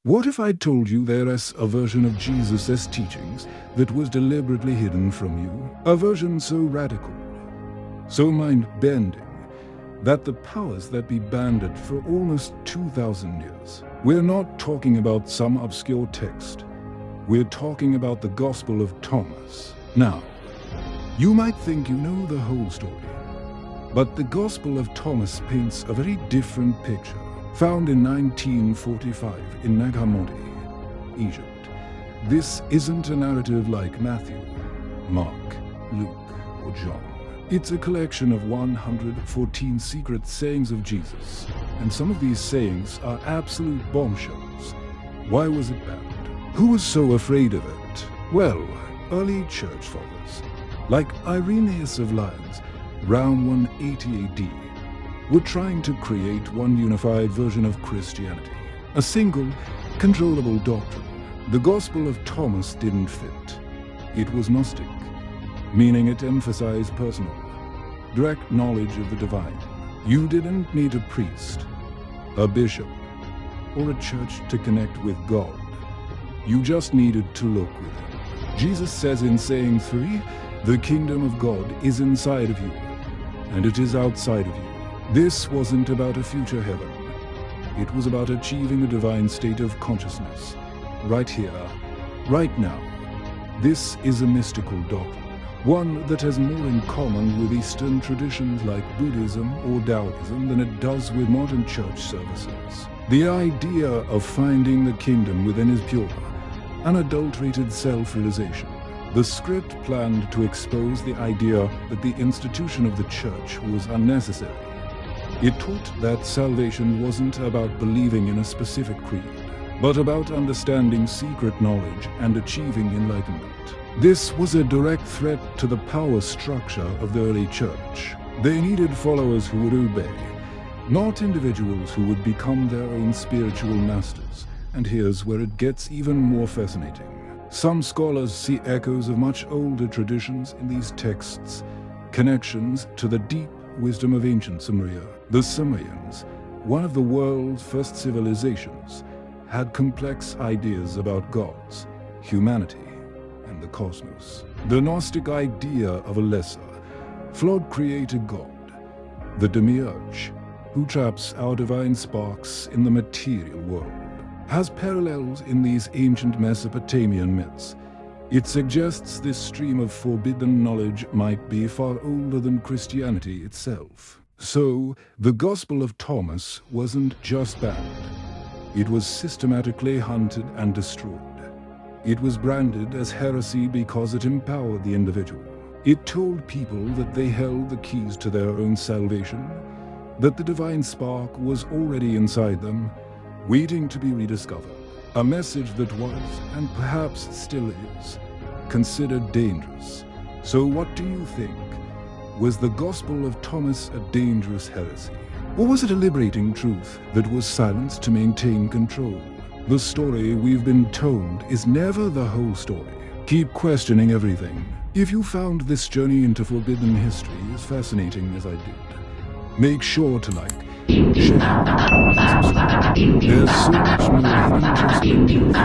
What if I told you there is a version of Jesus' teachings that was deliberately hidden from you? A version so radical, so mind-bending, that the powers that be banned it for almost 2,000 years. We're not talking about some obscure text. We're talking about the Gospel of Thomas. Now, you might think you know the whole story, but the Gospel of Thomas paints a very different picture. Found in 1945 in Nag Hammadi, Egypt. This isn't a narrative like Matthew, Mark, Luke, or John. It's a collection of 114 secret sayings of Jesus, and some of these sayings are absolute bombshells. Why was it banned? Who was so afraid of it? Well, early church fathers, like Irenaeus of Lyons, around 180 AD, were trying to create one unified version of Christianity, a single, controllable doctrine. The Gospel of Thomas didn't fit. It was Gnostic, meaning it emphasized personal, direct knowledge of the divine. You didn't need a priest, a bishop, or a church to connect with God. You just needed to look within. Jesus says in saying 3, the kingdom of God is inside of you, and it is outside of you. This wasn't about a future heaven. It was about achieving a divine state of consciousness, right here, right now. This is a mystical doctrine, one that has more in common with Eastern traditions like Buddhism or Taoism than it does with modern church services. The idea of finding the kingdom within is pure, unadulterated self-realization. The script planned to expose the idea that the institution of the church was unnecessary. It taught that salvation wasn't about believing in a specific creed, but about understanding secret knowledge and achieving enlightenment. This was a direct threat to the power structure of the early church. They needed followers who would obey, not individuals who would become their own spiritual masters. And here's where it gets even more fascinating. Some scholars see echoes of much older traditions in these texts, connections to the deep wisdom of ancient Sumeria. The Sumerians, one of the world's first civilizations, had complex ideas about gods, humanity, and the cosmos. The Gnostic idea of a lesser, flawed creator god, the demiurge, who traps our divine sparks in the material world, has parallels in these ancient Mesopotamian myths. It suggests this stream of forbidden knowledge might be far older than Christianity itself. So, the Gospel of Thomas wasn't just banned. It was systematically hunted and destroyed. It was branded as heresy because it empowered the individual. It told people that they held the keys to their own salvation, that the divine spark was already inside them, waiting to be rediscovered. A message that was, and perhaps still is, considered dangerous. So what do you think? Was the Gospel of Thomas a dangerous heresy? Or was it a liberating truth that was silenced to maintain control? The story we've been told is never the whole story. Keep questioning everything. If you found this journey into forbidden history as fascinating as I did, make sure to like, share, and subscribe. There's so much more hidden just beneath.